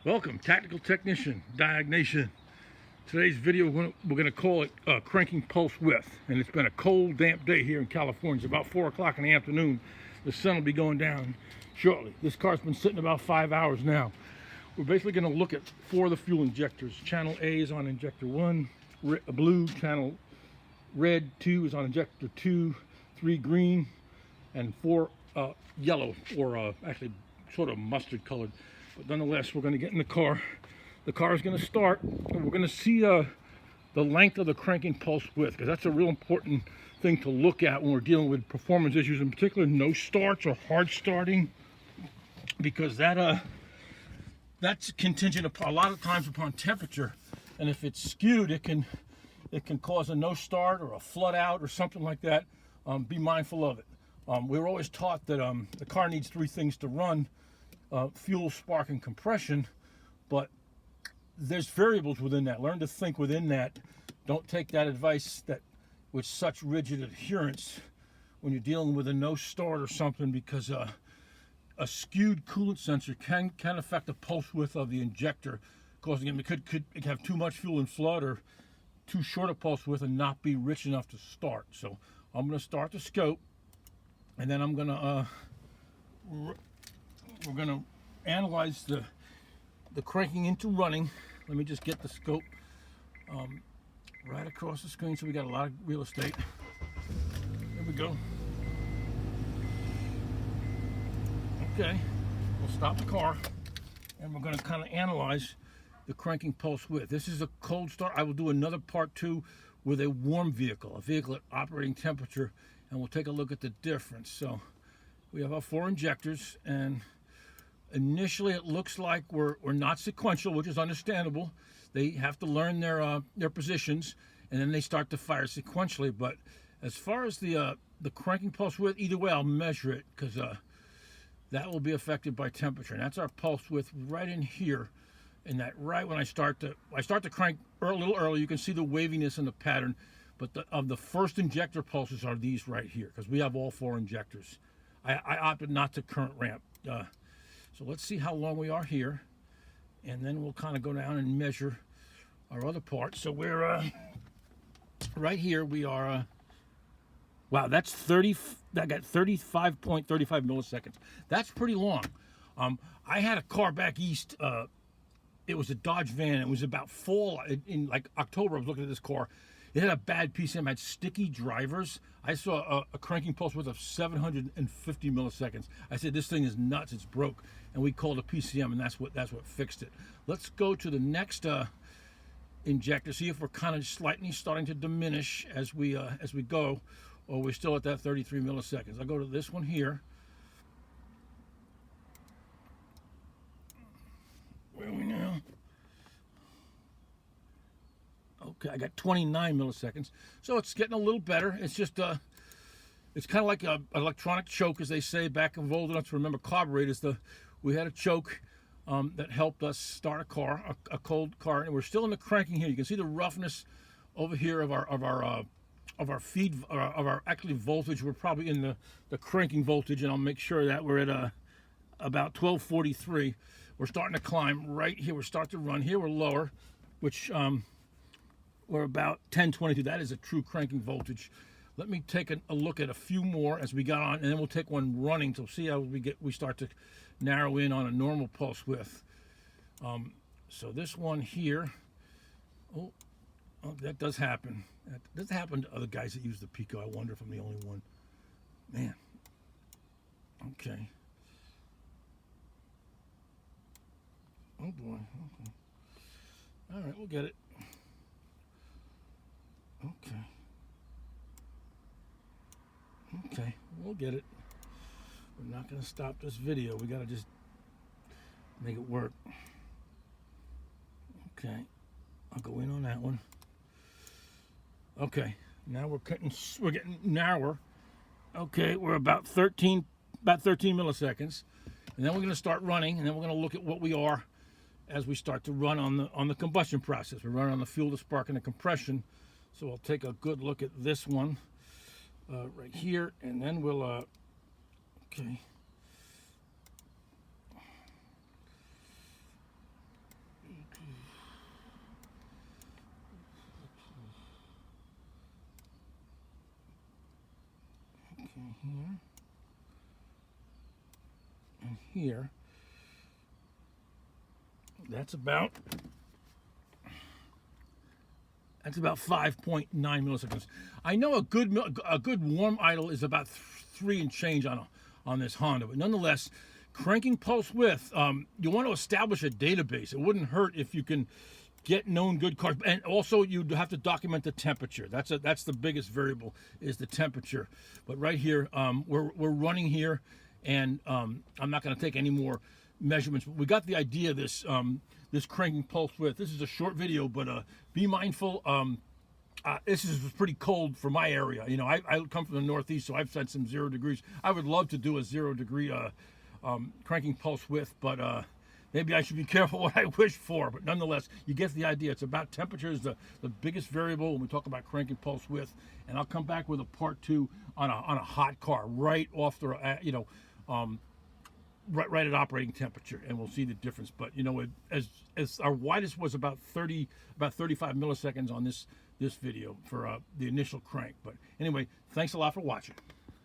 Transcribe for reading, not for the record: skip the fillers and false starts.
Welcome, Tactical Technician Diagnation. Today's video, we're going to call it cranking pulse width. And it's been a cold, damp day here in California. It's about 4 o'clock in the afternoon. The sun will be going down shortly. This car's been sitting about 5 hours now. We're basically going to look at 4 of the fuel injectors. Channel A is on injector 1, blue. Channel red 2 is on injector 2, 3 green, and 4 yellow, or actually sort of mustard colored. But nonetheless, we're going to get in the car. The car is going to start, and we're going to see the length of the cranking pulse width, because that's a real important thing to look at when we're dealing with performance issues, in particular no starts or hard starting, because that's contingent upon, a lot of times, upon temperature. And if it's skewed, it can cause a no start or a flood out or something like that. Be mindful of it. We were always taught that the car needs 3 things to run: fuel, spark, and compression. But there's variables within that. Learn to think within that. Don't take that advice with such rigid adherence when you're dealing with a no start or something, because a skewed coolant sensor can affect the pulse width of the injector, causing it could have too much fuel and flood, or too short a pulse width and not be rich enough to start. So I'm going to start the scope, and then I'm going to we're going to analyze the cranking into running. Let me just get the scope right across the screen so we got a lot of real estate. There we go. Okay, we'll stop the car, and we're going to kind of analyze the cranking pulse width. This is a cold start. I will do another part 2 with a warm vehicle, a vehicle at operating temperature, and we'll take a look at the difference. So we have our 4 injectors, and initially it looks like we're not sequential, which is understandable. They have to learn their positions, and then they start to fire sequentially. But as far as the cranking pulse width, either way I'll measure it, because that will be affected by temperature. And that's our pulse width right in here. And that right when I start to crank a little early, you can see the waviness in the pattern. But the first injector pulses are these right here, because we have all 4 injectors. I opted not to current ramp. So let's see how long we are here, and then we'll kind of go down and measure our other parts. So we're right here. We are. Wow, that's 30. That got 35.35 milliseconds. That's pretty long. I had a car back east. It was a Dodge van. It was about fall in like October. I was looking at this car. It had a bad PCM, had sticky drivers. I saw a cranking pulse width of 750 milliseconds. I said, this thing is nuts, it's broke. And we called a PCM, and that's what fixed it. Let's go to the next injector, see if we're kind of slightly starting to diminish as we go, or we're still at that 33 milliseconds. I'll go to this one here. Where are we now? Okay, I got 29 milliseconds, so it's getting a little better. It's just it's kind of like an electronic choke, as they say back in old enough to remember carburetors. We had a choke that helped us start a car, a cold car, and we're still in the cranking here. You can see the roughness over here of our feed, of our actually voltage. We're probably in the cranking voltage, and I'll make sure that we're at about 1243. We're starting to climb right here. We're starting to run here. We're lower, which we're about 1022. That is a true cranking voltage. Let me take a look at a few more as we got on, and then we'll take one running to see how we start to narrow in on a normal pulse width. So this one here, oh, that does happen. That does happen to other guys that use the PICO. I wonder if I'm the only one. Man. Okay. Oh boy. Okay. All right, we'll get it. Okay, we'll get it. We're not going to stop this video. We got to just make it work. Okay, I'll go in on that one. Okay, now we're getting narrower. Okay, we're about 13 milliseconds, and then we're going to start running, and then we're going to look at what we are as we start to run on the combustion process. We're running on the fuel, the spark, and the compression. So I'll take a good look at this one right here, and then we'll okay. here and here. That's about 5.9 milliseconds. I know a good warm idle is about 3 and change on this Honda, but nonetheless, cranking pulse width, you want to establish a database. It wouldn't hurt if you can get known good cars, and also you have to document the temperature. That's the biggest variable, is the temperature. But right here, we're running here, and I'm not going to take any more measurements, but we got the idea. This cranking pulse width. This is a short video, but be mindful. This is pretty cold for my area. You know, I come from the Northeast, so I've had some 0 degrees. I would love to do a 0 degree cranking pulse width, but maybe I should be careful what I wish for. But nonetheless, you get the idea. It's about temperature is the biggest variable when we talk about cranking pulse width. And I'll come back with a part 2 on a hot car, right off the right at operating temperature, and we'll see the difference. But you know, as our widest was about 35 milliseconds on this video for the initial crank. But anyway, thanks a lot for watching.